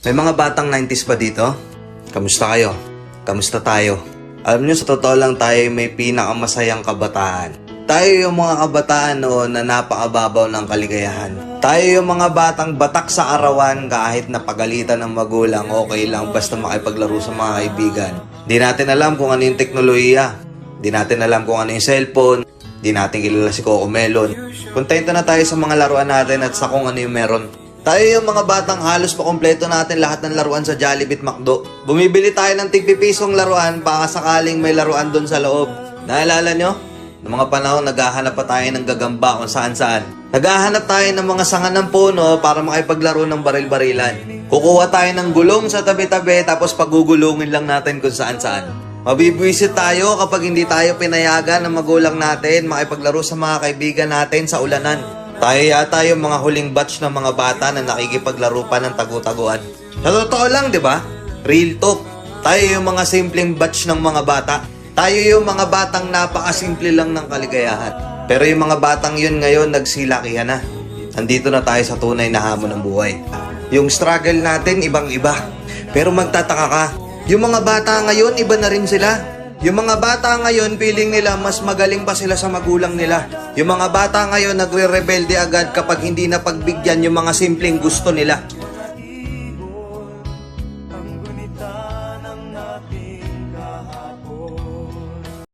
May mga batang 90s pa dito? Kamusta kayo? Kamusta tayo? Alam nyo, sa totoo lang tayo may pinakamasayang kabataan. Tayo yung mga kabataan noon na napakababaw ng kaligayahan. Tayo yung mga batang batak sa arawan kahit napagalitan ng magulang, okay lang basta makipaglaro sa mga kaibigan. Di natin alam kung ano yung teknolohiya. Di natin alam kung ano yung cellphone. Di natin kilala si Coco Melon. Kontento na tayo sa mga laruan natin at sa kung ano yung meron. Tayo yung mga batang halos pakompleto natin lahat ng laruan sa Jollibee at McDo. Bumibili tayo ng tig-pipisong laruan baka sakaling may laruan doon sa loob. Naalala nyo? Noong mga panahon, naghahanap pa tayo ng gagamba kung saan-saan. Naghahanap tayo ng mga sanga ng puno para makipaglaro ng baril-barilan. Kukuha tayo ng gulong sa tabi-tabi tapos pagugulungin lang natin kung saan-saan. Mabibwisit tayo kapag hindi tayo pinayagan ng magulang natin makipaglaro sa mga kaibigan natin sa ulanan. Tayo yata yung mga huling batch ng mga bata na nakikipaglaro pa ng tagu-taguan. Sa totoo lang, di ba? Real talk. Tayo yung mga simpleng batch ng mga bata. Tayo yung mga batang napakasimple lang ng kaligayahan. Pero yung mga batang yun ngayon, nagsilakihan na. Andito na tayo sa tunay na hamon ng buhay. Yung struggle natin, ibang-iba. Pero magtataka ka, yung mga bata ngayon, iba na rin sila. Yung mga bata ngayon, feeling nila mas magaling pa sila sa magulang nila. Yung mga bata ngayon, nagre-rebelde agad kapag hindi na pagbigyan yung mga simpleng gusto nila.